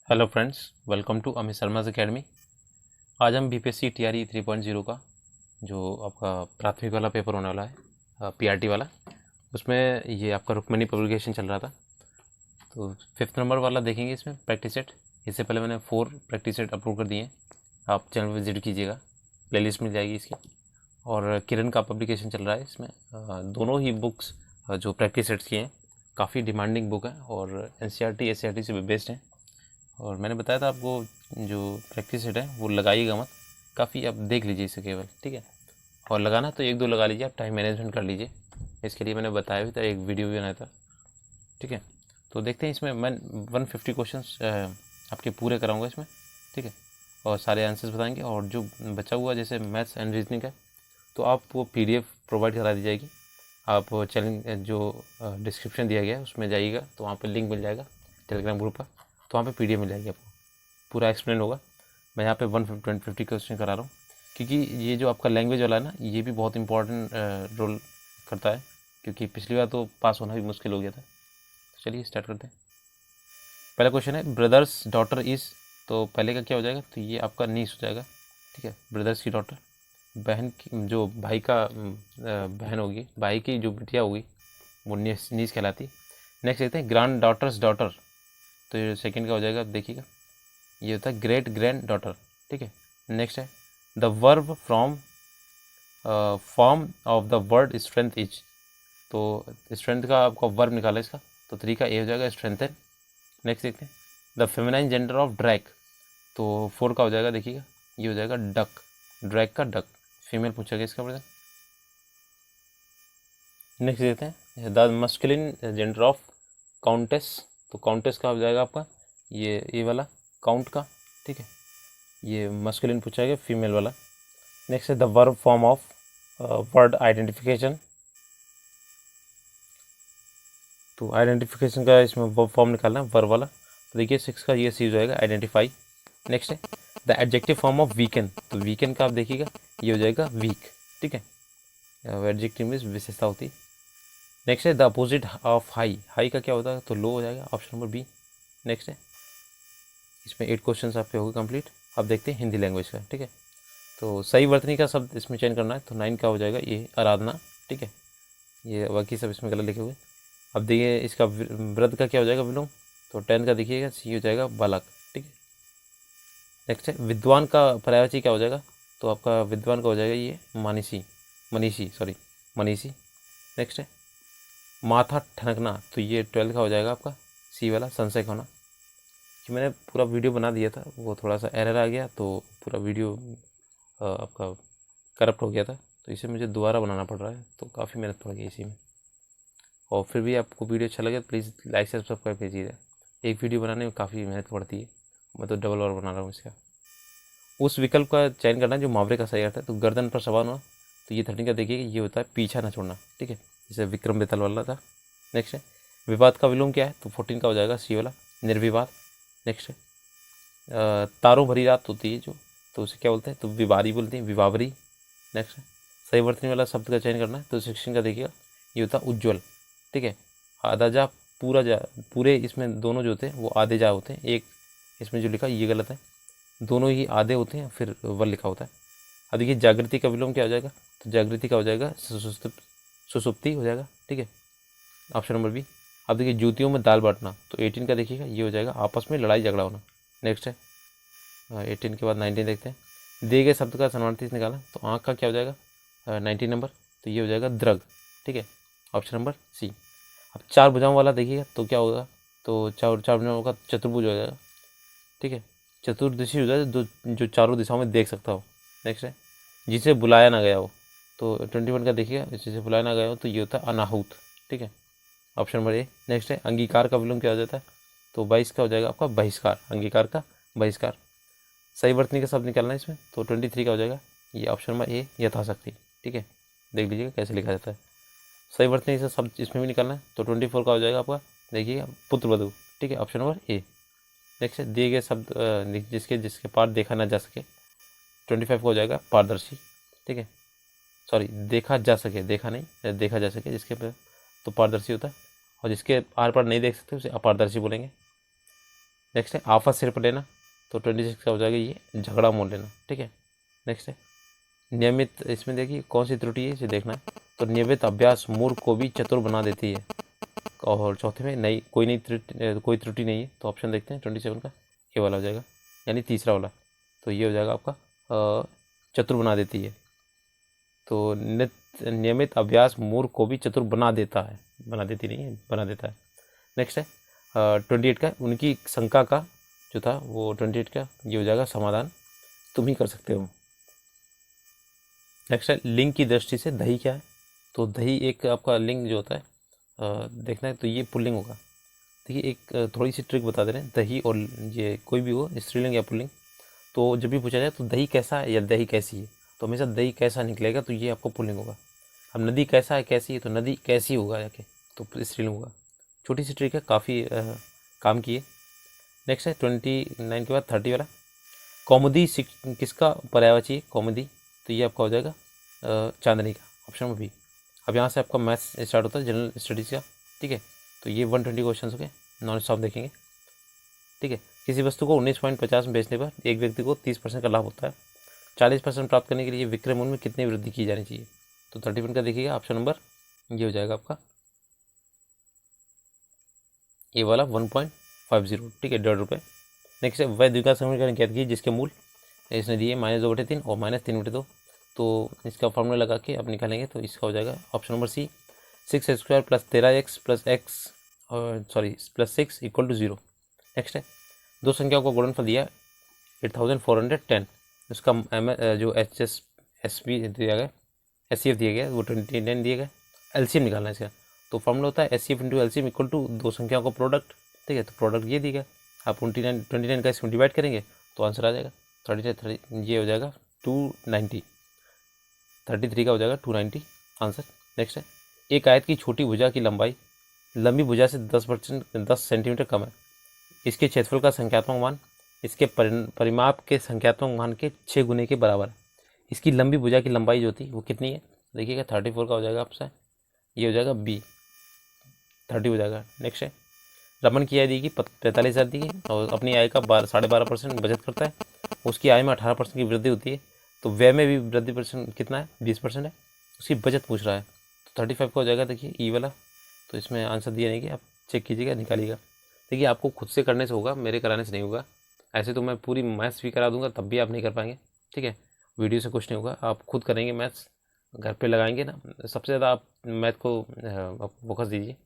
Hello friends, welcome to Amit Sharma's academy. आज हम BPSC TRE 3.0 का जो आपका प्राथमिक वाला पेपर होने वाला है, पीआरटी वाला, उसमें ये आपका रुक्मिणी पब्लिकेशन चल रहा था। तो 5th नंबर वाला देखेंगे इसमें प्रैक्टिस सेट। इससे पहले मैंने 4 प्रैक्टिस सेट अपलोड कर दिए हैं, आप चैनल विजिट कीजिएगा, प्लेलिस्ट मिल जाएगी इसकी। और किरण का पब्लिकेशन चल रहा है इसमें। दोनों ही बुक्स जो प्रैक्टिस सेट्स की हैं काफ़ी डिमांडिंग बुक है और एनसीईआरटी एससीईआरटी से बेस्ड हैं। और मैंने बताया था आपको जो प्रैक्टिस सेट है वो लगाइएगा मत, काफ़ी आप देख लीजिए इसे केवल, ठीक है। और लगाना तो 1-2 लगा लीजिए, आप टाइम मैनेजमेंट कर लीजिए। इसके लिए मैंने बताया भी था, एक वीडियो भी बनाया था, ठीक है। तो देखते हैं इसमें मैं 150 क्वेश्चंस आपके पूरे कराऊंगा इसमें, ठीक है। और सारे आंसर्स बताएंगे। और जो बचा हुआ जैसे मैथ्स एंड रीजनिंग का, तो आप वो पीडीएफ प्रोवाइड करा दी जाएगी। आप चैनल जो डिस्क्रिप्शन दिया गया है उसमें जाइएगा, तो वहाँ पर लिंक मिल जाएगा टेलीग्राम ग्रुप का, तो वहाँ पे पीडीएफ मिल जाएगी आपको, पूरा एक्सप्लेन होगा। मैं यहाँ पे 150 क्वेश्चन करा रहा हूँ, क्योंकि ये जो आपका लैंग्वेज वाला है ना, ये भी बहुत इंपॉर्टेंट रोल करता है, क्योंकि पिछली बार तो पास होना भी मुश्किल हो गया था। तो चलिए स्टार्ट करते हैं। पहला क्वेश्चन है ब्रदर्स डॉटर इज़, तो पहले का क्या हो जाएगा, तो ये आपका नीस हो जाएगा, ठीक है। ब्रदर्स की डॉटर, बहन की, जो भाई का बहन होगी, भाई की जो बिटिया होगी वो नीस कहलाती। नेक्स्ट देखते हैं ग्रैंड डॉटर्स डॉटर, तो ये सेकंड का हो जाएगा, देखिएगा ये होता है ग्रेट ग्रैंड डॉटर, ठीक है। नेक्स्ट है the verb from form of the word strength is, तो स्ट्रेंथ का आपका वर्ब निकाला इसका, तो 3 का ए हो जाएगा स्ट्रेंथन। नेक्स्ट देखते हैं the feminine gender of drag, तो 4 का हो जाएगा, देखिएगा ये हो जाएगा डक, ड्रैग का डक, फीमेल पूछा गया इसका वर्जन। नेक्स्ट देखते हैं the masculine gender of countess, तो काउंटेस का हो जाएगा आपका ये वाला काउंट का, ठीक है। ये मस्कुलिन पूछा गया, फीमेल वाला। नेक्स्ट है the verb form of word identification, तो आइडेंटिफिकेशन का इसमें वर्ब फॉर्म निकालना है वर्ब वाला, तो देखिए 6 का ये सी हो जाएगा आइडेंटिफाई। नेक्स्ट है the adjective form of weekend, तो वीकेंड का आप देखिएगा ये हो जाएगा वीक, ठीक है। एडजेक्टिव में विशेषता होती है। नेक्स्ट है the opposite of high, high का क्या होता है, तो लो हो जाएगा, ऑप्शन नंबर बी। नेक्स्ट है इसमें 8 क्वेश्चन आपके हो गए कंप्लीट। अब देखते हैं हिंदी लैंग्वेज का, ठीक है। तो सही वर्तनी का शब्द इसमें चयन करना है, तो 9 का हो जाएगा ये आराधना, ठीक है। ये बाकी सब इसमें गलत लिखे हुए। अब देखिए इसका वृद्ध का क्या हो जाएगा विलोम, तो 10 का देखिएगा सी हो जाएगा बालक, ठीक है। नेक्स्ट है विद्वान का पर्यायवाची क्या हो जाएगा, तो आपका विद्वान का हो जाएगा ये मनीषी, मनीषी। नेक्स्ट है माथा ठनकना, तो ये 12 का हो जाएगा आपका सी वाला संशय होना, कि मैंने पूरा वीडियो बना दिया था, वो थोड़ा सा एरर आ गया, तो पूरा वीडियो आपका करप्ट हो गया था, तो इसे मुझे दोबारा बनाना पड़ रहा है, तो काफ़ी मेहनत पड़ गई इसी में। और फिर भी आपको वीडियो अच्छा लगे तो प्लीज़ लाइक से सब्सक्राइब कीजिएगा, एक वीडियो बनाने में काफ़ी मेहनत पड़ती है, मैं तो डबल और बना रहा हूँ इसका। उस विकल्प का चयन करना जो मुहावरे का सही अर्थ है, तो गर्दन पर सवार हुआ, तो ये 13 का देखिए ये होता है पीछा न छोड़ना, ठीक है, जैसे विक्रम बेताल वाला था। नेक्स्ट है विवाद का विलोम क्या है, तो 14 का हो जाएगा सी वाला निर्विवाद। नेक्स्ट है तारों भरी रात होती है जो, तो उसे क्या बोलते हैं, तो विवारी बोलते हैं, विवावरी। नेक्स्ट है सही वर्तनी वाला शब्द का चयन करना है, तो 16 का देखिएगा ये होता है उज्ज्वल, ठीक है। आधा जा पूरा जा, पूरे इसमें दोनों जो होते हैं वो आधे जा होते हैं, एक इसमें जो लिखा ये गलत है, दोनों ही आधे होते हैं, फिर वर लिखा होता है। अब देखिए जागृति का विलोम क्या हो जाएगा, तो जागृति का हो जाएगा सुसुप्ति हो जाएगा, ठीक है, ऑप्शन नंबर बी। अब देखिए जूतियों में दाल बांटना, तो 18 का देखिएगा ये हो जाएगा आपस में लड़ाई झगड़ा होना। नेक्स्ट है 18 के बाद 19 देखते हैं दिए गए शब्द का समानार्थी निकाला, तो आँख का क्या हो जाएगा 19 नंबर, तो ये हो जाएगा द्रग, ठीक है, ऑप्शन नंबर सी। अब 4 भुजाओं वाला देखिएगा तो क्या होगा, तो चार भुजाओं का चतुर्भुज हो जाएगा, ठीक है, चतुर्दशी हो जाएगा, जो चारों दिशाओं में देख सकता हो। नेक्स्ट है जिसे बुलाया ना गया हो, तो 21 का देखिएगा जिसे बुलाया ना गया हो, तो ये होता है अनाहुत, ठीक है, ऑप्शन नंबर ए। नेक्स्ट है अंगीकार का विलोम क्या हो जाता है, तो 22 का हो जाएगा आपका बहिष्कार, अंगीकार का बहिष्कार। सही वर्तनी का शब्द निकालना है इसमें, तो 23 का हो जाएगा ये ऑप्शन नंबर ए यथाशक्ति, ठीक है, देख लीजिएगा कैसे लिखा जाता है। सही वर्तनी से शब्द इसमें भी निकालना है, तो 24 का हो जाएगा आपका देखिएगा पुत्रवधु, ठीक है, ऑप्शन नंबर ए। नेक्स्ट है दिए गए शब्द जिसके पार देखा ना जा सके, 25 का हो जाएगा पारदर्शी, ठीक है, सॉरी देखा जा सके, देखा नहीं देखा जा सके, जिसके पर तो पारदर्शी होता है, और जिसके आर पार नहीं देख सकते उसे अपारदर्शी बोलेंगे। नेक्स्ट है आफत सिर पर लेना, तो 26 का हो जाएगा ये झगड़ा मोल लेना, ठीक है। नेक्स्ट है नियमित, इसमें देखिए कौन सी त्रुटि है इसे देखना है, तो नियमित अभ्यास मूर्ख को भी चतुर बना देती है। और चौथे में नहीं कोई त्रुटि नहीं है, तो ऑप्शन देखते हैं 27 का, ये वाला हो जाएगा, यानी तीसरा वाला। तो ये हो जाएगा आपका चतुर बना देती है। तो नियमित अभ्यास मूर्ख को भी चतुर बना देता है, बना देती नहीं है, बना देता है। नेक्स्ट है 28 का, उनकी शंका का जो था वो 28 का ये हो जाएगा समाधान तुम ही कर सकते हो। नेक्स्ट है लिंग की दृष्टि से दही क्या है, तो दही एक आपका लिंग जो होता है देखना है, तो ये पुल्लिंग होगा। देखिए एक थोड़ी सी ट्रिक बता दे रहे हैं, दही और ये कोई भी हो स्त्रीलिंग या पुल्लिंग, तो जब भी पूछा जाए तो दही कैसा है या दही कैसी है, तो हमेशा दही कैसा निकलेगा, तो ये आपको पुल्लिंग होगा। अब नदी कैसा है कैसी है, तो नदी कैसी होगा जाके, तो स्त्रीलिंग होगा। छोटी सी ट्रिक है, काफ़ी काम की है। नेक्स्ट है 29 के बाद 30 वाला, कौमुदी किसका पर्यायवाची है कौमुदी, तो ये आपका हो जाएगा चांदनी का, ऑप्शन नंबर बी। अब यहाँ से आपका मैथ्स स्टार्ट होता है जनरल स्टडीज़ का, ठीक है। तो ये 120 क्वेश्चन हो गए, नॉन स्टॉप देखेंगे, ठीक है। किसी वस्तु को 19.50 में बेचने पर एक व्यक्ति को 30% का लाभ होता है, 40% प्राप्त करने के लिए विक्रय मूल्य में कितनी वृद्धि की जानी चाहिए, तो 31 का देखिएगा, ऑप्शन नंबर ये हो जाएगा आपका ये वाला 1.50, ठीक है, 1.5 रुपये। नेक्स्ट है वह द्विघात समीकरण ज्ञात कीजिए जिसके मूल इसने दिए -2/3 और -3/2, तो इसका फॉर्मूला लगा के आप निकालेंगे, तो इसका हो जाएगा option number C 6x² + 13x + x +6 = 0। Next है दो संख्याओं का गुणनफल दिया 8410, उसका जो HSSB दिया गया, HCF दिया गया वो 29 दिया गया, LCM निकालना है इसका, तो फॉर्मूला होता है HCF × LCM = दो संख्याओं का प्रोडक्ट, ठीक है। तो प्रोडक्ट ये दिया गया, आप 29 का इसमें डिवाइड करेंगे तो आंसर आ जाएगा 30 ये हो जाएगा 290, 33 का हो जाएगा 290 आंसर। नेक्स्ट है एक आयत की छोटी भुजा की लंबी भुजा से 10 सेंटीमीटर कम है, इसके क्षेत्रफल का संख्यात्मक मान इसके परिमाप के संख्यात्मक मान के 6 गुने के बराबर है। इसकी लंबी भुजा की लंबाई जो थी वो कितनी है, देखिएगा 34 का हो जाएगा आपसे, ये हो जाएगा बी, 30 हो जाएगा। नेक्स्ट है रमन की आय दी गई 45,000 दी गई और अपनी आय का 12.5% बचत करता है, उसकी आय में 18% की वृद्धि होती है, तो व्यय में भी वृद्धि परसेंट कितना है 20% है, उसकी बचत पूछ रहा है, तो 35 का हो जाएगा, देखिए ई वाला। तो इसमें आंसर दिया नहीं कि आप चेक कीजिएगा, निकालिएगा। देखिए आपको खुद से करने से होगा, मेरे कराने से नहीं होगा। ऐसे तो मैं पूरी मैथ्स भी करा दूंगा तब भी आप नहीं कर पाएंगे, ठीक है। वीडियो से कुछ नहीं होगा, आप खुद करेंगे मैथ्स, घर पे लगाएंगे ना, सबसे ज़्यादा आप मैथ को फोकस दीजिए,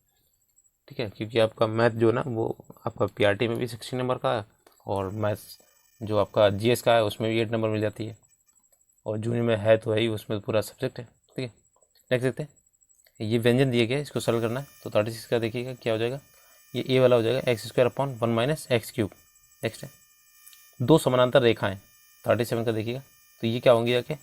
ठीक है, क्योंकि आपका मैथ जो ना वो आपका PRT में भी 60 नंबर का है, और मैथ्स जो आपका GS का है उसमें भी 8 नंबर मिल जाती है, और जूनियर में है तो है ही, उसमें पूरा सब्जेक्ट है, ठीक है। नेक्स्ट देखते हैं, ये व्यंजन दिए गया है, इसको सरल करना है, तो 36 का देखिएगा क्या हो जाएगा, ये ए वाला हो जाएगा x² / 1 - x³। नेक्स्ट है दो समानांतर रेखाएं 37 का देखिएगा, तो ये क्या होंगी जाके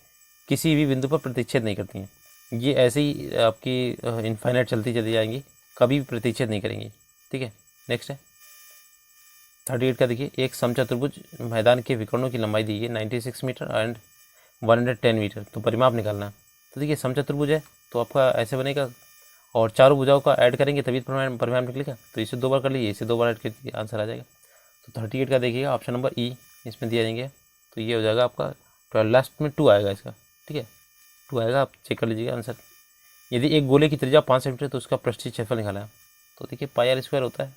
किसी भी बिंदु पर प्रतिच्छेद नहीं करती हैं, ये ऐसे ही आपकी इनफाइनाइट चलती चली जाएंगी, कभी भी प्रतिच्छेद नहीं करेंगी, ठीक है। नेक्स्ट है 38 का देखिए, एक समचतुर्भुज मैदान के विकर्णों की लंबाई दी है 96 मीटर एंड 110 मीटर, तो परिमाप निकालना है। तो देखिए समचतुर्भुज है तो आपका ऐसे बनेगा, और चारों भुजाओं का ऐड करेंगे तभी परिमाप निकलेगा, तो इसे 2 बार कर लीजिए, इसे 2 बार ऐड कर दीजिए, आंसर आ जाएगा। तो 38 का देखिएगा ऑप्शन नंबर ई इसमें दिया जाएंगे, तो ये हो जाएगा आपका 12, लास्ट में 2 आएगा इसका, ठीक है, 2 आएगा, आप चेक कर लीजिएगा आंसर। यदि एक गोले की त्रिज्या 5 सेंटीमीटर तो उसका पृष्ठीय क्षेत्रफल निकालना है, तो देखिए πr² होता है,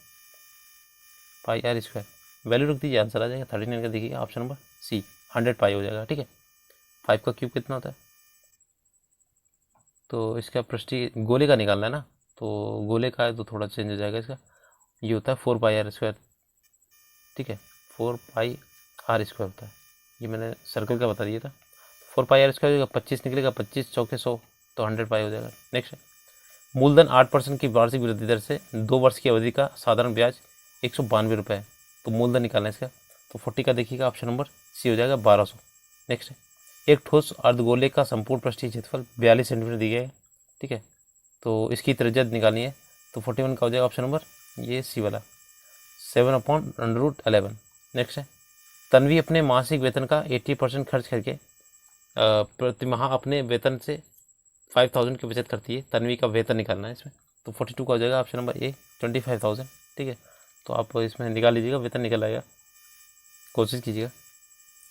πr², वैल्यू रख दीजिए, आंसर आ जाएगा 39 का देखिए ऑप्शन नंबर सी 100 पाई हो जाएगा, ठीक है। 5 का क्यूब कितना होता है, तो इसका पृष्ठीय गोले का निकालना है ना, तो गोले का है तो थोड़ा चेंज हो जाएगा इसका, ये होता है 4πr², ठीक है, 4πr² होता है, ये मैंने सर्कल का बता दिया था। 4πr² 25 निकलेगा, 25 चौके 100, तो 100 पाई हो जाएगा। नेक्स्ट है मूलधन 8% की वार्षिक वृद्धि दर से 2 वर्ष की अवधि का साधारण ब्याज 192 रुपये है, तो मूलधन निकालना है इसका, तो 40 का देखिएगा ऑप्शन नंबर सी हो जाएगा 1200। नेक्स्ट है एक ठोस अर्धगोले का संपूर्ण पृष्ठीय क्षेत्रफल 42 सेंटीमीटर दिया गया है, ठीक है, तो इसकी त्रिज्या निकालनी है, तो 41 का हो जाएगा ऑप्शन नंबर ये सी वाला 7/√11। नेक्स्ट है तन्वी अपने मासिक वेतन का 80% खर्च करके प्रति माह अपने वेतन से 5000 की बचत करती है, तन्वी का वेतन निकालना है इसमें, तो 42 का हो जाएगा ऑप्शन नंबर ए 25,000, ठीक है। तो आप इसमें निकाल लीजिएगा, वेतन निकल आएगा, कोशिश कीजिएगा।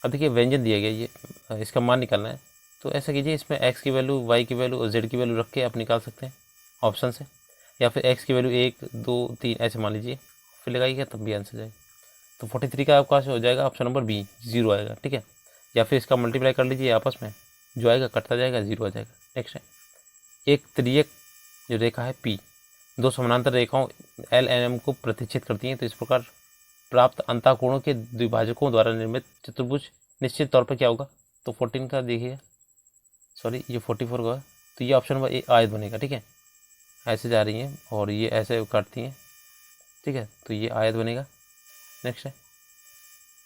अब देखिए व्यंजन दिया गया, ये इसका मान निकालना है। तो ऐसा कीजिए, इसमें एक्स की वैल्यू, वाई की वैल्यू और जेड की वैल्यू रख के आप निकाल सकते हैं ऑप्शन से, या फिर एक्स की वैल्यू 1 2 3 ऐसे मान लीजिए, फिर लगाइएगा तब भी आंसर जाएगा। तो 43 का आपका हो जाएगा ऑप्शन नंबर बी, 0 आएगा, ठीक है। या फिर इसका मल्टीप्लाई कर लीजिए आपस में, जो आएगा कटता जाएगा, 0 आ जाएगा। नेक्स्ट है, एक त्रियक जो रेखा है पी, दो समानांतर रेखाओं एल एन एम को प्रतिच्छेद करती हैं, तो इस प्रकार प्राप्त अंतःकोणों के द्विभाजकों द्वारा निर्मित चतुर्भुज निश्चित तौर पर क्या होगा। तो 14 का देखिए, सॉरी ये 44 का है, तो ये ऑप्शन नंबर ए आयत बनेगा, ठीक है। ऐसे जा रही हैं और ये ऐसे काटती हैं, ठीक है, तो ये आयत बनेगा। नेक्स्ट है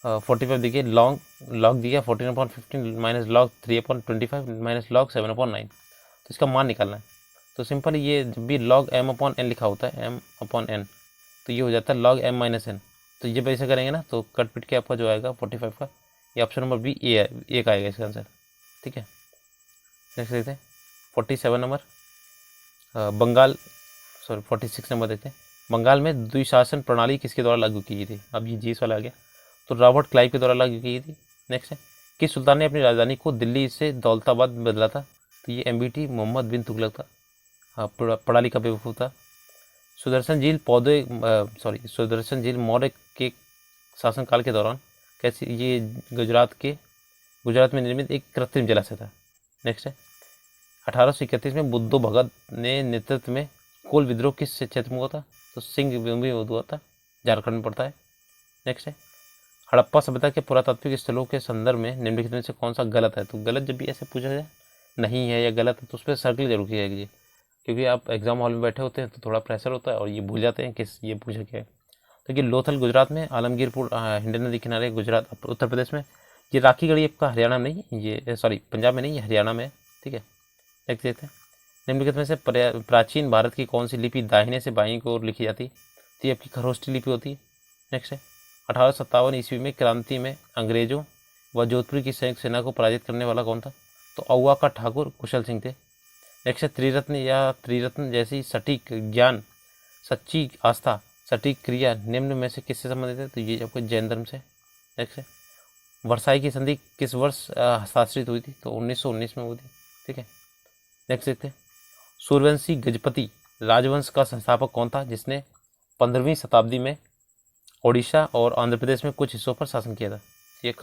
45 देखिए, लॉग दिया 14/15 माइनस लॉग 3/25 माइनस लॉग 7/9, तो इसका मान निकालना है। तो सिंपल ये जब भी log m/n लिखा होता है m/n, तो ये हो जाता है log m-n। तो ये वैसे करेंगे ना, तो कट पिट के आपका जो आएगा 45 का, ये ऑप्शन नंबर बी ए है, एक आएगा इसका आंसर, ठीक है। नेक्स्ट देखते हैं 47 नंबर, बंगाल, सॉरी 46 नंबर देखते हैं, बंगाल में द्विशासन प्रणाली किसके द्वारा लागू की गई थी। अब ये जीस वाला आ गया, तो रॉबर्ट क्लाइव के द्वारा लागू की गई थी। नेक्स्ट है, किस सुल्तान ने अपनी राजधानी को दिल्ली से दौलताबाद में बदला था। तो ये MBT मोहम्मद बिन तुगलक था। हाँ, प्रणाली का बेवकूफ़ था। सुदर्शन झील मौर्य के शासनकाल के दौरान कैसी, ये गुजरात में निर्मित एक कृत्रिम जलाशय था। नेक्स्ट है 1831 में बुद्धो भगत ने नेतृत्व में कोल विद्रोह किस क्षेत्र में हुआ था। तो सिंह भूमि हुआ था, झारखंड में पड़ता है। नेक्स्ट है हड़प्पा सभ्यता के पुरातात्विक स्थलों के संदर्भ में निम्नलिखित में से कौन सा गलत है। तो गलत जब भी ऐसे पूछा जाए नहीं है या गलत है, तो उस पर सर्कल जरूर किया कीजिए, क्योंकि आप एग्जाम हॉल में बैठे होते हैं तो थोड़ा प्रेशर होता है और ये भूल जाते हैं किस ये पूछा क्या है। तो ये लोथल गुजरात में, आलमगीरपुर हिंडन नदी किनारे गुजरात उत्तर प्रदेश में, ये राखी गढ़ी आपका हरियाणा में नहीं, ये सॉरी पंजाब में नहीं, ये हरियाणा में है, ठीक है। नेक्स्ट देखते हैं निम्नलिखित में से प्राचीन भारत की कौन सी लिपि दाहिने से बाईं की ओर लिखी जाती है। तो ये आपकी खरोष्टी लिपि होती है। नेक्स्ट है 1857 ईस्वी में क्रांति में अंग्रेजों व जोधपुर की संयुक्त सेना को पराजित करने वाला कौन था। तो औवा का ठाकुर कुशल सिंह थे। नेक्स्ट है त्रिरत्न जैसी सटीक ज्ञान, सच्ची आस्था, सटीक क्रिया निम्न में से किससे संबंधित है। तो ये आपको जैन धर्म से। नेक्स्ट है वर्साई की संधि किस वर्ष हस्ताक्षरित हुई थी। तो 1919 में हुई थी, ठीक है। नेक्स्ट देखते हैं सूर्यवंशी गजपति राजवंश का संस्थापक कौन था, जिसने 15वीं शताब्दी में ओडिशा और आंध्र प्रदेश में कुछ हिस्सों पर शासन किया था। ये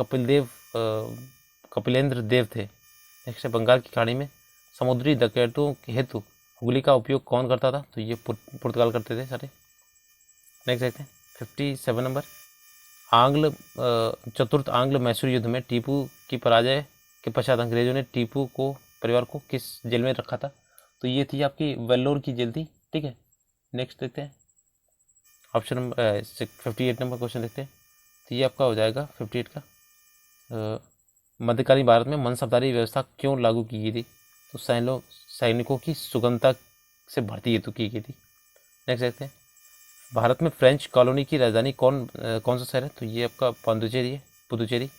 कपिलेंद्र देव थे। नेक्स्ट है बंगाल की खाड़ी में समुद्री डकैतों हेतु हुगली का उपयोग कौन करता था। तो ये पुर्तगाल करते थे सारे। नेक्स्ट देखते हैं 57 नंबर, चतुर्थ आंग्ल मैसूर युद्ध में टीपू की पराजय के पश्चात अंग्रेजों ने टीपू को परिवार को किस जेल में रखा था। तो ये थी आपकी वेल्लोर की जेल थी, ठीक है। नेक्स्ट देखते हैं ऑप्शन नंबर 58 नंबर क्वेश्चन देखते हैं। तो ये आपका हो जाएगा 58 का, मध्यकालीन भारत में मनसबदारी व्यवस्था क्यों लागू की गई थी। तो सैनिकों की सुगमता से भर्ती हेतु की गई थी। नेक्स्ट देखते हैं भारत में फ्रेंच कॉलोनी की राजधानी कौन सा शहर है। तो ये आपका पुदुचेरी।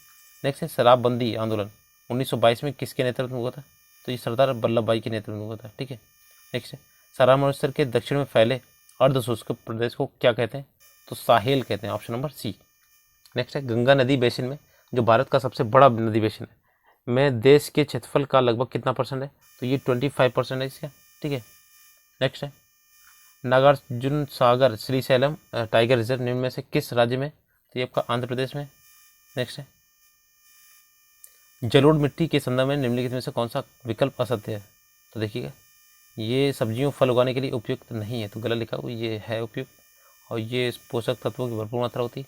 नेक्स्ट है शराबबंदी आंदोलन 1922 में किसके नेतृत्व में हुआ था। तो ये सरदार वल्लभ भाई के नेतृत्व में हुआ था, ठीक है। नेक्स्ट है सहारा मरुस्थल के दक्षिण में फैले अर्धशुष्क प्रदेश को क्या कहते हैं। तो साहेल कहते हैं, ऑप्शन नंबर सी। नेक्स्ट है गंगा नदी बेसिन में, जो भारत का सबसे बड़ा नदी बेसिन है, में देश के क्षेत्रफल का लगभग कितना % है। तो ये 25% है इसका, ठीक है। नेक्स्ट है नागार्जुन सागर श्रीशैलम टाइगर रिजर्व निम्न में से किस राज्य में। तो ये आपका आंध्र प्रदेश में। नेक्स्ट है जलोढ़ मिट्टी के संदर्भ में निम्नलिखित में से कौन सा विकल्प असत्य है। तो देखिएगा ये सब्जियों फल उगाने के लिए उपयुक्त नहीं है, तो गलत लिखा हुआ, ये है उपयुक्त, और ये पोषक तत्वों की भरपूर मात्रा होती है,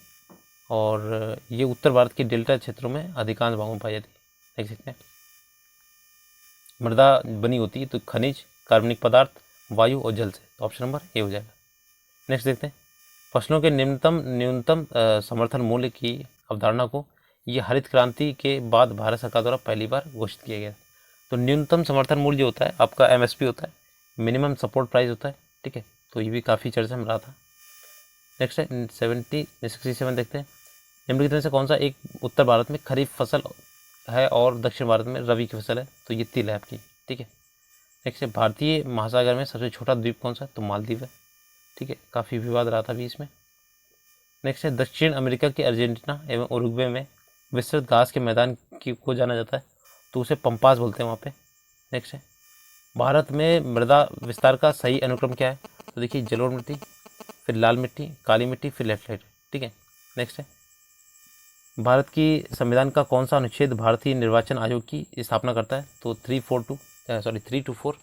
और ये उत्तर भारत के डेल्टा क्षेत्रों में अधिकांश भागों में पाई जाती है। देख सकते हैं मृदा बनी होती है तो खनिज, कार्बनिक पदार्थ, वायु और जल से। तो ऑप्शन नंबर ए हो जाएगा। नेक्स्ट देखते हैं फसलों के न्यूनतम समर्थन मूल्य की अवधारणा को ये हरित क्रांति के बाद भारत सरकार द्वारा पहली बार घोषित किया गया। तो न्यूनतम समर्थन मूल्य जो होता है आपका MSP होता है, मिनिमम सपोर्ट प्राइस होता है, ठीक है। तो ये भी काफ़ी चर्चा में रहा था। नेक्स्ट है 67 देखते हैं निम्नलिखित में से कौन सा एक उत्तर भारत में खरीफ फसल है और दक्षिण भारत में रबी की फसल है। तो ये तिल है आपकी, ठीक है। नेक्स्ट है भारतीय महासागर में सबसे छोटा द्वीप कौन सा है। तो मालदीव है, ठीक है। काफ़ी विवाद रहा था अभी इसमें। नेक्स्ट है दक्षिण अमेरिका की अर्जेंटीना एवं उरुग्वे में विस्तृत घास के मैदान को जाना जाता है, तो उसे पंपास बोलते हैं वहाँ पे। नेक्स्ट है भारत में मृदा विस्तार का सही अनुक्रम क्या है, तो देखिए जलोढ़ मिट्टी, फिर लाल मिट्टी, काली मिट्टी, फिर लेटराइट। ठीक है। नेक्स्ट है भारत की संविधान का कौन सा अनुच्छेद भारतीय निर्वाचन आयोग की स्थापना करता है, तो 324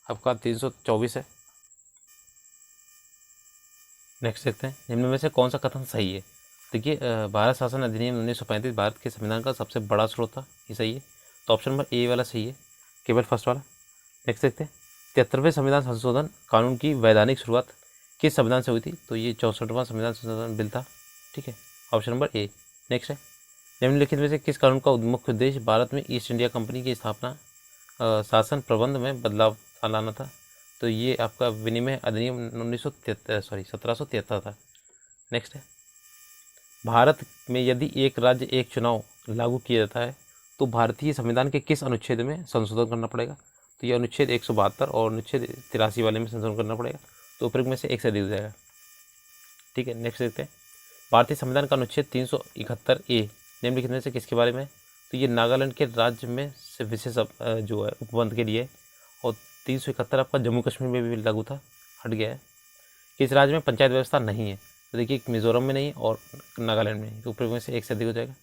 आपका 324 है। नेक्स्ट देखते हैं निम्न में से कौन सा कथन सही है। देखिए भारत शासन अधिनियम 1935 भारत के संविधान का सबसे बड़ा स्रोत था, ये सही है, तो ऑप्शन नंबर ए वाला सही है, केवल फर्स्ट वाला। नेक्स्ट देखते हैं 73वें संविधान संशोधन कानून की वैधानिक शुरुआत किस संविधान से हुई थी, तो ये 64वां संविधान संशोधन बिल था। ठीक है, ऑप्शन नंबर ए। नेक्स्ट है निम्नलिखित में से किस कानून का मुख्य उद्देश्य भारत में ईस्ट इंडिया कंपनी की स्थापना शासन प्रबंध में बदलाव लाना था, तो ये आपका विनिमय अधिनियम 1773 था। नेक्स्ट है भारत में यदि एक राज्य एक चुनाव लागू किया जाता है तो भारतीय संविधान के किस अनुच्छेद में संशोधन करना पड़ेगा, तो ये अनुच्छेद 172 और अनुच्छेद 83 वाले में संशोधन करना पड़ेगा, तो उपरोक्त में से एक से अधिक हो जाएगा। ठीक है। नेक्स्ट देखते हैं भारतीय संविधान का अनुच्छेद 371A निम्नलिखित में से किसके बारे में, तो ये नागालैंड के राज्य में से विशेष जो है उपबंध के लिए, और 371 आपका जम्मू कश्मीर में भी लागू था, हट गया है। किस राज्य में पंचायत व्यवस्था नहीं है, तो देखिए मिजोरम में नहीं और नागालैंड में नहीं, तो ऊपर में से एक से अधिक हो जाएगा।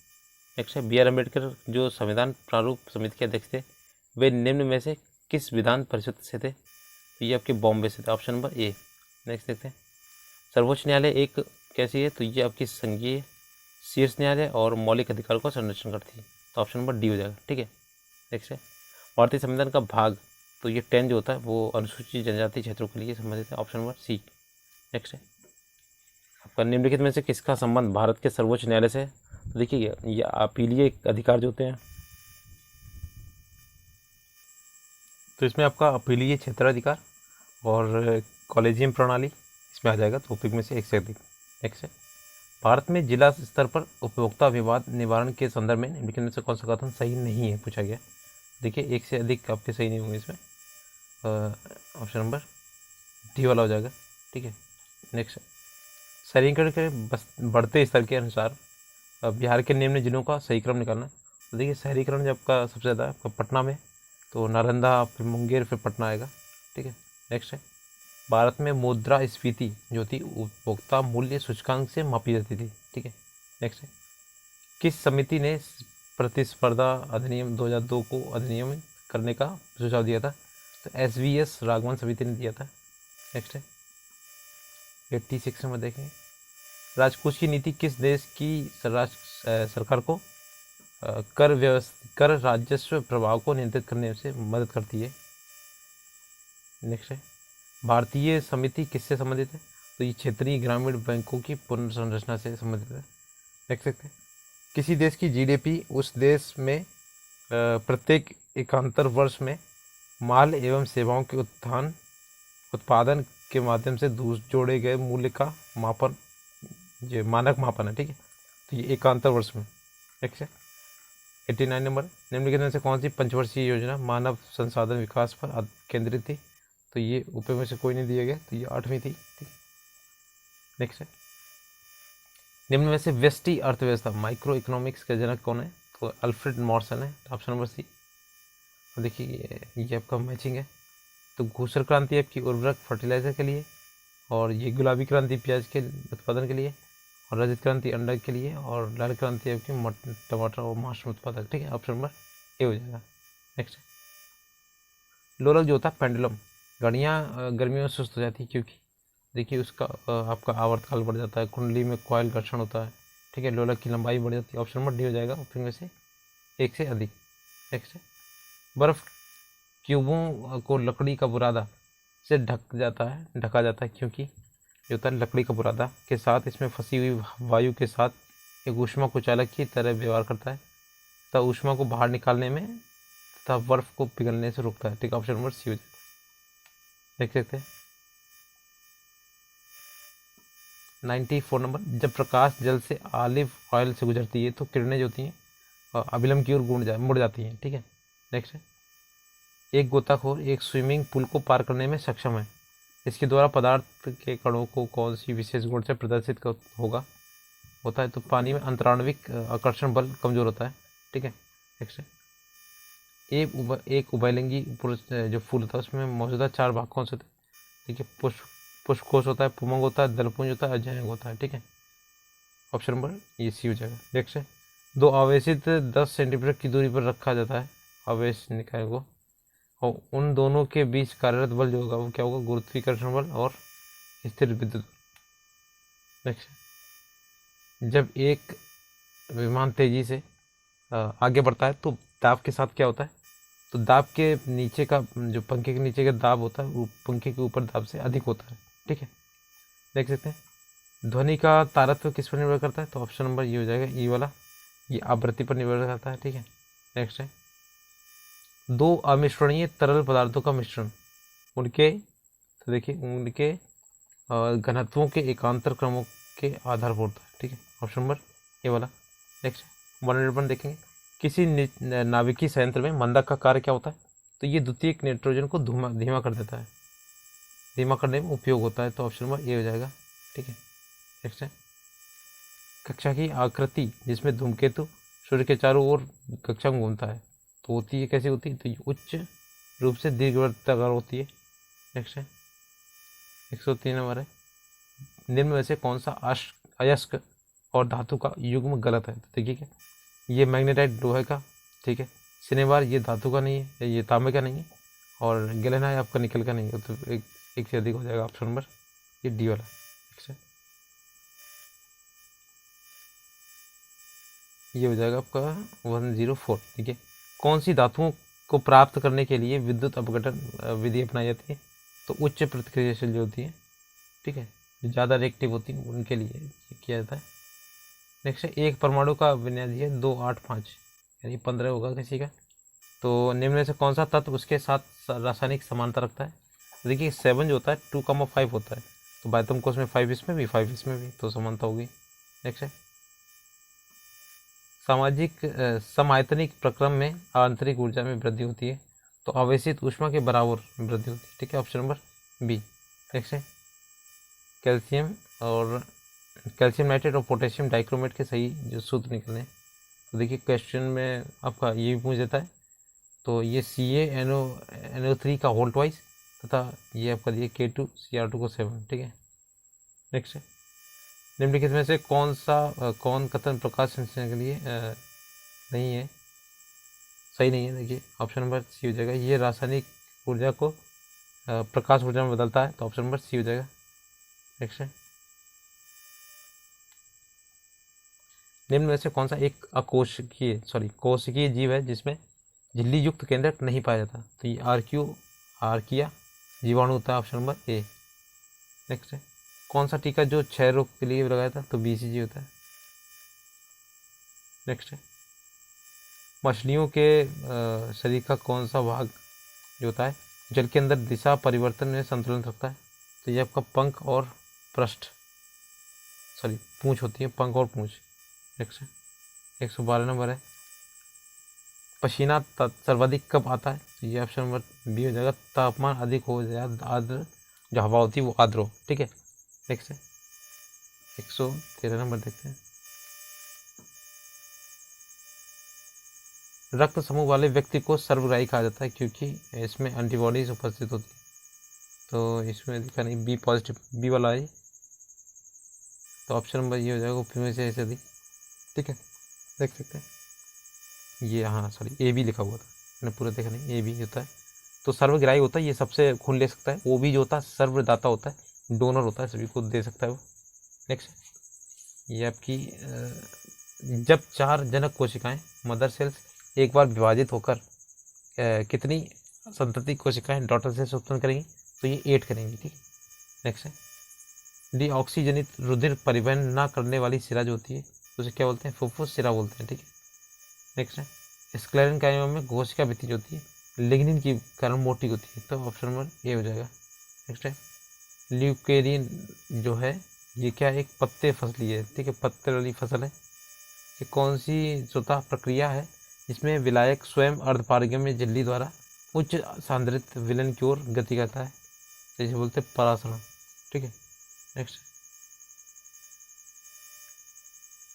नेक्स्ट है B.R. अम्बेडकर जो संविधान प्रारूप समिति के अध्यक्ष थे वे निम्न में से किस विधान परिषद से थे, तो ये आपके बॉम्बे से थे, ऑप्शन नंबर ए। नेक्स्ट देखते हैं सर्वोच्च न्यायालय एक कैसी है, तो ये आपकी संघीय शीर्ष न्यायालय और मौलिक अधिकार को संरक्षण करती है, तो ऑप्शन नंबर डी हो जाएगा। ठीक है। नेक्स्ट है भारतीय संविधान का भाग, तो ये 10 जो होता है वो अनुसूचित जनजाति क्षेत्रों के लिए संबंधित है, ऑप्शन नंबर सी। नेक्स्ट है आपका निम्नलिखित में से किसका संबंध भारत के सर्वोच्च न्यायालय से, तो देखिए ये अपीलीय अधिकार जो होते हैं, तो इसमें आपका अपीलीय क्षेत्राधिकार और कॉलेजियम प्रणाली इसमें आ जाएगा, तो उपयोग में से एक से अधिक। नेक्स्ट है भारत में जिला स्तर पर उपभोक्ता विवाद निवारण के संदर्भ में निम्नलिखित में से कौन सा कथन सही नहीं है पूछा गया। देखिए एक से अधिक आपके सही नहीं होंगे इसमें, ऑप्शन नंबर डी वाला हो जाएगा। ठीक है। नेक्स्ट शहरीकरण के बढ़ते स्तर के अनुसार बिहार के निम्न जिलों का सही क्रम निकालना, तो देखिए शहरीकरण जब का सबसे ज़्यादा आपका पटना में, तो नालंदा, फिर मुंगेर, फिर पटना आएगा। ठीक है। नेक्स्ट है भारत में मुद्रास्फीति जो थी उपभोक्ता मूल्य सूचकांक से मापी जाती थी। ठीक है। नेक्स्ट है किस समिति ने प्रतिस्पर्धा अधिनियम 2002 को अधिनियम करने का सुझाव दिया था, तो SVS राघवन समिति ने दिया था। नेक्स्ट है 86 में देखें राजकोष की नीति किस देश की सरकार को कर राजस्व प्रभाव को नियंत्रित करने से मदद करती है। नेक्स्ट है भारतीय समिति किससे संबंधित है, तो ये क्षेत्रीय ग्रामीण बैंकों की पुनर्संरचना से संबंधित है। देख सकते हैं किसी देश की GDP उस देश में प्रत्येक एकांतर वर्ष में माल एवं सेवाओं के उत्पादन के माध्यम से जोड़े गए मूल्य का मापन, ये मानक मापन है। ठीक है। तो ये एकांतर वर्ष में। नेक्स्ट है 89 नंबर निम्नलिखित में से कौन सी पंचवर्षीय योजना मानव संसाधन विकास पर केंद्रित थी, तो ये ऊपर में से कोई नहीं दिया गया, तो ये 8वीं थी। ठीक है। नेक्स्ट है निम्न में से व्यष्टि अर्थव्यवस्था माइक्रो इकोनॉमिक्स के जनक कौन है, तो अल्फ्रेड मॉर्सन है, ऑप्शन नंबर सी। देखिए ये आपका मैचिंग है, तो घूसर क्रांति आपकी उर्वरक फर्टिलाइजर के लिए, और ये गुलाबी क्रांति प्याज के उत्पादन के लिए, और रजत क्रांति अंडा के लिए, और लाल क्रांति आपकी टमाटर और मशरूम उत्पादक। ठीक है। ऑप्शन नंबर ए हो जाएगा। नेक्स्ट लोलक जो होता है पेंडुलम, घड़ियाँ गर्मियों में सुस्त हो जाती है क्योंकि देखिए उसका आपका आवर्तकाल बढ़ जाता है, कुंडली में कॉइल घर्षण होता है। ठीक है। लोलक की लंबाई बढ़ जाती है, ऑप्शन नंबर डी हो जाएगा, ऑप्शन में से एक से अधिक। नेक्स्ट है बर्फ़ क्यूबों को लकड़ी का बुरादा से ढका जाता है क्योंकि जो होता है लकड़ी का बुरादा के साथ इसमें फंसी हुई वायु के साथ एक ऊष्मा कुचालक की तरह व्यवहार करता है तथा ऊष्मा को बाहर निकालने में तथा बर्फ़ को पिघलने से रोकता है। ठीक है। ऑप्शन नंबर सी हो जाता है। देख सकते हैं 94 नंबर जब प्रकाश जल से ऑलिव ऑयल से गुजरती है तो किरणें जो होती हैं अभिलंब की ओर मुड़ जाती हैं। ठीक है। नेक्स्ट है एक गोताखोर एक स्विमिंग पूल को पार करने में सक्षम है, इसके द्वारा पदार्थ के कणों को कौन सी विशेष गुण से प्रदर्शित होगा, होता है तो पानी में अंतराणविक आकर्षण बल कमजोर होता है। ठीक है। नेक्स्ट है, एक उभयलिंगी पुरुष जो फूल होता है उसमें मौजूदा 4 भाग कौन से होते हैं? ठीक है, पुष्पकोश होता है, पुमंग होता है, दलपुंज होता है, अजयंग होता है। ठीक है, ऑप्शन नंबर ये सी हो जाएगा। नेक्स्ट है, 2 आवेशित 10 सेंटीमीटर की दूरी पर रखा जाता है आवेश निकाय को, और उन दोनों के बीच कार्यरत बल जो होगा वो क्या होगा? गुरुत्वाकर्षण बल और स्थिर विद्युत। नेक्स्ट, जब एक विमान तेजी से आगे बढ़ता है तो दाब के साथ क्या होता है? तो दाब के नीचे का जो पंखे के नीचे का दाब होता है वो पंखे के ऊपर दाब से अधिक होता है। ठीक है, देख सकते हैं। ध्वनि का तारत्व किस पर निर्भर करता है? तो ऑप्शन नंबर ये हो जाएगा, ई वाला, ये आवृत्ति पर निर्भर करता है। ठीक है, नेक्स्ट है, 2 अमिश्रणीय तरल पदार्थों का मिश्रण उनके, तो देखिए उनके घनत्वों के एकांतर क्रमों के आधार पर होता है। ठीक है, ऑप्शन नंबर ये वाला। नेक्स्ट 101 देखेंगे, किसी नाभिकीय संयंत्र में मंदक का कार्य क्या होता है? तो ये द्वितीयक नाइट्रोजन को धीमा कर देता है, धीमा करने में उपयोग होता है। तो ऑप्शन नंबर ये हो जाएगा। ठीक है, नेक्स्ट है, कक्षा की आकृति जिसमें धूमकेतु सूर्य के चारों ओर कक्षा में घूमता है तो होती है, कैसी होती है? तो ये उच्च रूप से दीर्घवृत्ताकार होती है। नेक्स्ट है, 103 नंबर है, निम्न में से कौन सा अयस्क और धातु का युग्म गलत है? तो देखिए क्या, ये मैग्नेटाइट लोहे का, ठीक है, सिनेबार ये धातु का नहीं है, ये तांबे का नहीं है, और गैलेनाइट आपका निकल का नहीं है। तो एक से अधिक हो जाएगा ऑप्शन नंबर ये डी वाला। ठीक है, ये हो जाएगा आपका 104। ठीक है, कौन सी धातुओं को प्राप्त करने के लिए विद्युत अपघटन विधि अपनाई जाती है? तो उच्च प्रतिक्रियाशील जो होती है, ठीक है, जो ज़्यादा रिएक्टिव होती है उनके लिए ये किया जाता है। नेक्स्ट है, एक परमाणु का विन्यास है 2, 8, 5 यानी 15 होगा किसी का। तो निम्न में से कौन सा तत्व उसके साथ रासायनिक समानता रखता है? देखिए 7 जो होता है 2,5 होता है, तो बायतम कोष में 5 इसमें भी 5 इसमें भी, तो समानता होगी। नेक्स्ट है, समायतनिक प्रक्रम में आंतरिक ऊर्जा में वृद्धि होती है तो आवेशित ऊष्मा के बराबर वृद्धि होती है। ठीक है, ऑप्शन नंबर बी। नेक्स्ट है, कैल्शियम नाइट्रेट और पोटेशियम डाइक्रोमेट के सही जो सूत्र निकलने, तो देखिए क्वेश्चन में आपका ये भी पूछ देता है, तो ये CaNO3 का होल ट्वाइस तथा ये आपका दिए K2Cr2 को 7। ठीक है, नेक्स्ट है, निम्नलिखित में से कौन कथन प्रकाश संश्लेषण के लिए नहीं है, सही नहीं है? देखिए ऑप्शन नंबर सी हो जाएगा, ये रासायनिक ऊर्जा को प्रकाश ऊर्जा में बदलता है, तो ऑप्शन नंबर सी हो जाएगा। नेक्स्ट है, निम्न में से कौन सा एक कोशिकीय जीव है जिसमें झिल्ली युक्त केंद्रक नहीं पाया जाता? तो ये आर्किया जीवाणु होता है, ऑप्शन नंबर ए। नेक्स्ट है, कौन सा टीका जो क्षय रोग के लिए लगाया था? तो BCG होता है। नेक्स्ट है, मछलियों के शरीर का कौन सा भाग जो होता है जल के अंदर दिशा परिवर्तन में संतुलन रखता है? तो ये आपका पंख और पूंछ होती है, पंख और पूंछ। नेक्स्ट है, 112 नंबर है, पसीना सर्वाधिक कब आता है? तो ये ऑप्शन नंबर बी हो जाएगा, तापमान अधिक हो जाए, आर्द्र जो हवा होती है वो आर्द्र हो। ठीक है, नेक्स्ट है, 113 नंबर देखते हैं, रक्त समूह वाले व्यक्ति को सर्वग्राही कहा जाता है क्योंकि इसमें एंटीबॉडीज उपस्थित होती है। तो इसमें लिखा नहीं, बी पॉजिटिव, बी वाला है, तो ऑप्शन नंबर ये हो जाएगा, उपी में से ऐसे अधिक। ठीक है, देख सकते हैं ये, हाँ ए बी लिखा हुआ था, मैंने पूरा देखा नहीं, ए बी होता है। तो सर्वग्राही होता है, ये सबसे खून ले सकता है। ओ बी जो होता है सर्वदाता होता है, डोनर होता है, सभी को दे सकता है वो। नेक्स्ट, ये आपकी जब 4 जनक कोशिकाएं मदर सेल्स एक बार विभाजित होकर कितनी संतति कोशिकाएं डॉटर सेल्स उत्पन्न करेंगी? तो ये 8 करेंगी। ठीक, नेक्स्ट है, डीऑक्सीजनित रुधिर परिवहन ना करने वाली शिरा जो होती है उसे क्या बोलते हैं? फुफ्फुस शिरा बोलते हैं। ठीक है, नेक्स्ट है, स्क्लेरन कायमा में कोशिका भित्ति जो होती है लिग्निन की कारण मोटी होती है, तो ऑप्शन नंबर ए हो जाएगा। नेक्स्ट है, ल्यूकेरिन जो है ये क्या एक पत्ते फसली है। ठीक है, पत्ते वाली फसल है। ये कौन सी स्वतः प्रक्रिया है जिसमें विलायक स्वयं अर्धपारगम्य झिल्ली द्वारा उच्च सांद्रित विलन की ओर गति करता है? जैसे बोलते हैं परासरण। ठीक है, नेक्स्ट,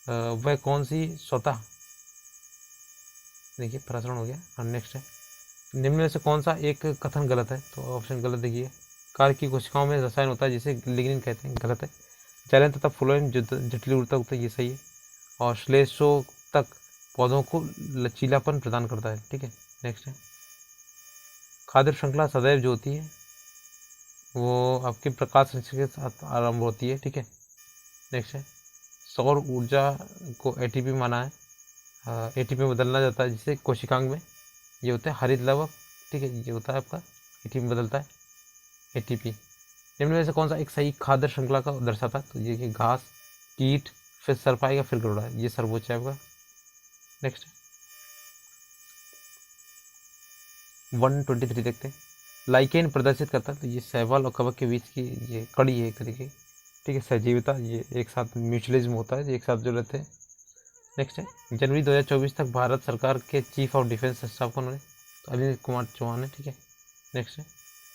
वह कौन सी स्वतः, देखिए प्रसारण हो गया। और नेक्स्ट है, निम्न में से कौन सा एक कथन गलत है? तो ऑप्शन गलत देखिए, कार्य की कोशिकाओं में रसायन होता है जिसे लिग्निन कहते हैं, गलत है। चैलेंज तथा फ्लोएम जटिल ऊर्जा होता है, ये सही है। और श्लेषों तक पौधों को लचीलापन प्रदान करता है, ठीक है। नेक्स्ट है, खाद्य श्रृंखला सदैव जो होती है वो आपके प्रकाश संश्लेषण के साथ आरंभ होती है, ठीक है। नेक्स्ट है, सौर ऊर्जा को एटीपी माना है, एटीपी में बदलना जाता है जिससे कोशिकांग में ये होता है हरित लवक, ठीक है, ये होता है आपका एटीपी में बदलता है एटीपी। निम्न में से कौन सा एक सही खाद्य श्रृंखला का दर्शाता है? तो ये कि घास, कीट, फिर सरपाई या फिर गरुड़ा है, ये सर्वोच्च है आपका। नेक्स्ट 123 देखते हैं, लाइकेन प्रदर्शित करता है, तो ये सहवाल और कवक के बीच की ये कड़ी है एक तरीके की, ठीक है, सजीवता, ये एक साथ म्यूचुअलिज्म होता है, एक साथ जो रहते हैं। नेक्स्ट है, जनवरी 2024 तक भारत सरकार के चीफ ऑफ डिफेंस स्टाफ कौन है? तो अनिल कुमार चौहान है, ठीक है। नेक्स्ट है,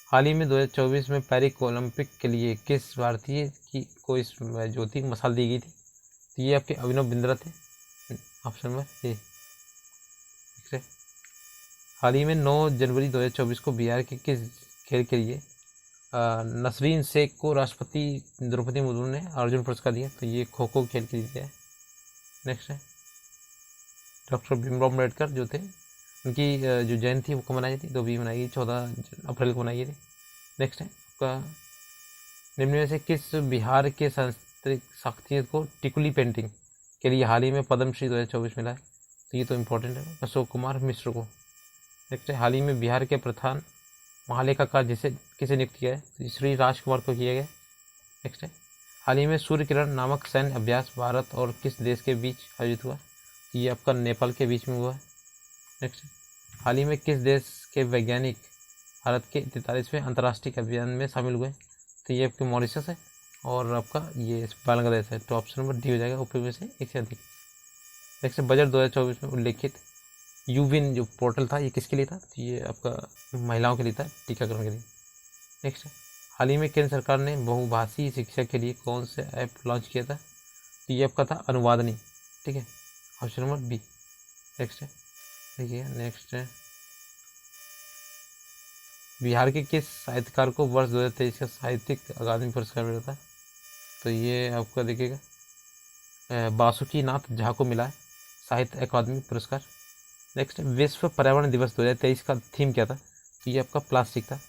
हाल ही में 2024 में पेरिस ओलंपिक के लिए किस भारतीय की को इस जो थी मसाल दी गई थी? तो ये आपके अभिनव बिंद्रा थे, ऑप्शन नंबर ए। नेक्स्ट है, हाल ही में 9 जनवरी 2024 को बिहार के किस खेल के लिए नसरीन शेख को राष्ट्रपति द्रौपदी मुर्मू ने अर्जुन पुरस्कार दिया? तो ये खो खो खेल के लिए दिया है। नेक्स्ट है, डॉक्टर भीमराव अम्बेडकर जो थे उनकी जो जयंती वो कब मनाई थी? तो भी मनाई गई 14 अप्रैल को मनाई गई थी। नेक्स्ट है आपका, निम्न में से किस बिहार के सांस्कृतिक शख्सियत को टिकुली पेंटिंग के लिए हाल ही में पद्मश्री 2024 मिला है? तो ये तो इम्पोर्टेंट है, अशोक कुमार मिश्र को। नेक्स्ट है, हाल ही में बिहार के प्रधान महालेखाकार जिसे किसे नियुक्त किया है? तो श्री राजकुमार को किया गया। नेक्स्ट है, हाल ही में सूर्य किरण नामक सैन्य अभ्यास भारत और किस देश के बीच आयोजित हुआ? ये आपका नेपाल के बीच में हुआ है। नेक्स्ट, हाल ही में किस देश के वैज्ञानिक भारत के 43वें अंतर्राष्ट्रीय अभियान में शामिल हुए? तो ये आपके मॉरिशस है और आपका ये बांग्लादेश है। तो ऑप्शन नंबर डी हो जाएगा, ऊपर में से एक से अधिक। नेक्स्ट, बजट 2024 में उल्लेखित यूविन जो पोर्टल था ये किसके लिए था? तो ये आपका महिलाओं के लिए था, टीकाकरण के लिए। नेक्स्ट, हाल ही में केंद्र सरकार ने बहुभाषी शिक्षा के लिए कौन से ऐप लॉन्च किया था? तो ये आपका था अनुवादनी, ठीक है, ऑप्शन नंबर बी। नेक्स्ट है, देखिए नेक्स्ट है, बिहार के किस साहित्यकार को वर्ष 2023 का साहित्यिक अकादमी पुरस्कार मिला था? तो ये आपका देखिएगा बासुकी नाथ झा को मिला है साहित्य अकादमी पुरस्कार। नेक्स्ट, विश्व पर्यावरण दिवस 2023 का थीम क्या था? तो ये आपका प्लास्टिक था,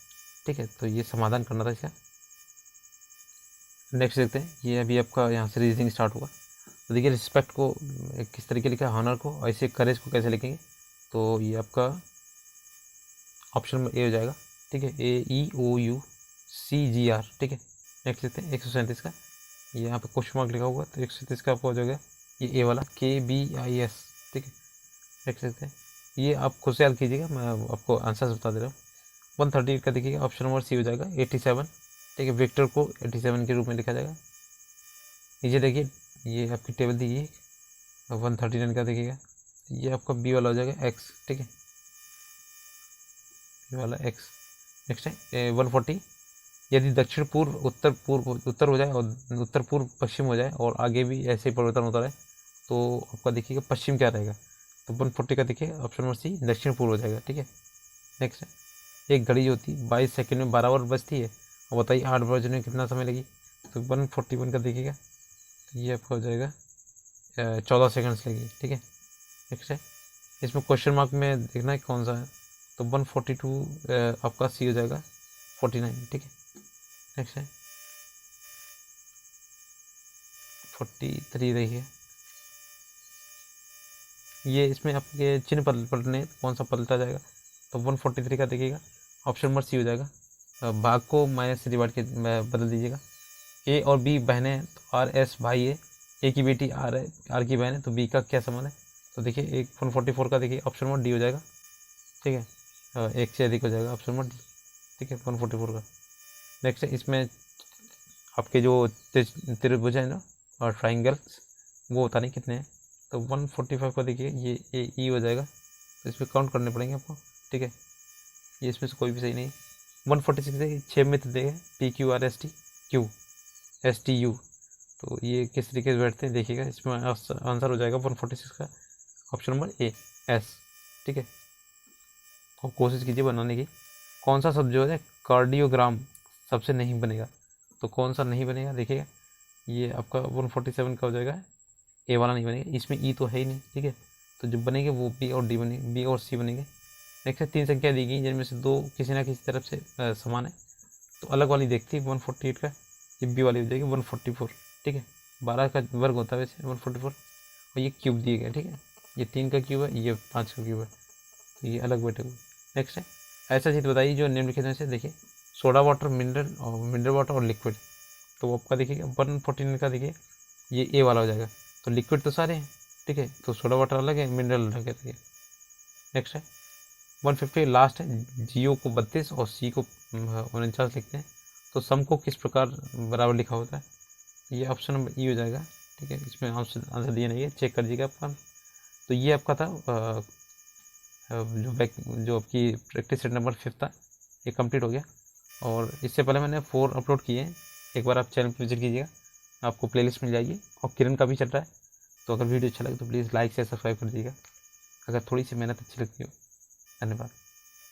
ठीक है, तो ये समाधान करना था इसका। नेक्स्ट देखते हैं, ये अभी आपका यहाँ से रीजनिंग स्टार्ट हुआ। तो देखिए रिस्पेक्ट को किस तरीके लिखा है, हॉनर को, ऐसे करेज को कैसे लिखेंगे? तो ये आपका ऑप्शन में ए हो जाएगा, ठीक है, AEOUCGR, ठीक है। नेक्स्ट देखते हैं 137 का, ये यहाँ पे क्वेश्चन मार्क लिखा हुआ, तो 137 का आपको हो जाएगा ये ए वाला KBIS, ठीक है। नेक्स्ट देखते हैं, ये आप खुद से याद कीजिएगा, मैं आपको आंसर बता दे रहा हूँ। 138 का देखिएगा, ऑप्शन नंबर सी हो जाएगा 87, ठीक है, विक्टर को 87 के रूप में लिखा जाएगा। नीचे देखिए ये आपकी टेबल दी है 139 का, देखिएगा ये आपका बी वाला हो जाएगा एक्स, ठीक है, बी वाला एक्स। नेक्स्ट है 140, यदि दक्षिण पूर्व उत्तर हो जाए और उत्तर पूर्व पश्चिम हो जाए और आगे भी ऐसे परिवर्तन होता रहे तो आपका देखिएगा पश्चिम क्या रहेगा? तो 140 का देखिए ऑप्शन नंबर सी दक्षिण पूर्व हो जाएगा, ठीक है। नेक्स्ट है, एक घड़ी जो होती है 22 सेकंड में 12 बार बजती है, और बताइए 8 बजने में कितना समय लगी? तो 141 का देखिएगा, तो ये आपका हो जाएगा 14 सेकंड्स लगी, ठीक है। नेक्स्ट है, इसमें क्वेश्चन मार्क में देखना है कौन सा है, तो 142 आपका सी हो जाएगा 49, ठीक है। नेक्स्ट है 43, देखिए ये इसमें आपके चिन्ह पलटने कौन सा पलटा जाएगा? तो 143 का देखिएगा, ऑप्शन नंबर सी हो जाएगा, भाग को माइनस से डिवाइड के बदल दीजिएगा। ए और बी बहनें हैं तो RS भाई है, ए की बेटी R है, R की बहन है, तो बी का क्या समान है? तो देखिए एक 144 का देखिए ऑप्शन नंबर डी हो जाएगा, ठीक है, एक से अधिक हो जाएगा, ऑप्शन नंबर डी, ठीक है, 144 का। नेक्स्ट है, इसमें आपके जो त्रिभुज है ना और ट्राइंगल्स वो होता नहीं कितने हैं, तो 145 का देखिए ये ए हो जाएगा, तो इसमें काउंट करने पड़ेंगे आपको, ठीक है, ये इसमें से कोई भी सही नहीं। 146 देखिए 6 मित्र देखे PQRST Q STU, तो ये किस तरीके से बैठते हैं देखिएगा। इसमें आंसर हो जाएगा 146 का ऑप्शन नंबर ए, एस। ठीक है, और कोशिश कीजिए बनाने की। कौन सा शब्द जो है कार्डियोग्राम सबसे नहीं बनेगा, तो कौन सा नहीं बनेगा देखिएगा। ये आपका 147 का हो जाएगा, ए वाला नहीं बनेगा, इसमें ई तो है ही नहीं। ठीक है, तो जो बनेंगे वो बी और डी बनेंगे, बी और सी बनेंगे। नेक्स्ट है 3 संख्या दी गई जिनमें से 2 किसी ना किसी तरफ से समान है, तो अलग वाली देखती है 148 का, ये बी वाली हो जाएगी 144। ठीक है, 12 का वर्ग होता है वैसे 144, और ये क्यूब दिए गए। ठीक है, ये 3 का क्यूब है, ये 5 का क्यूब है, तो ये अलग बैठे हुए। नेक्स्ट है ऐसा चीज़ बताइए जो निम्नलिखित में से देखिए सोडा वाटर, मिनरल वाटर और लिक्विड। तो आपका देखिएगा 149 का देखिए ये ए वाला हो जाएगा, तो लिक्विड तो सारे हैं। ठीक है, तो सोडा वाटर अलग है, मिनरल अलग है। देखिए नेक्स्ट है 150 लास्ट है, जियो को 32 और सी को 49 लिखते हैं, तो सम को किस प्रकार बराबर लिखा होता है, ये ऑप्शन नंबर ई हो जाएगा। ठीक है, इसमें आंसर दिया नहीं है, चेक कर दीजिएगा आपका। तो ये आपका था जो आपकी प्रैक्टिस सेट नंबर 5 था, ये कंप्लीट हो गया। और इससे पहले मैंने 4 अपलोड किए हैं, एक बार आप चैनल पर विजिट कीजिएगा, आपको प्लेलिस्ट मिल जाएगी। और किरण का भी चल रहा है, तो अगर वीडियो अच्छा लगे तो प्लीज़ लाइक से सब्सक्राइब कर दीजिएगा, अगर थोड़ी सी मेहनत अच्छी लगती हो। धन्यवाद।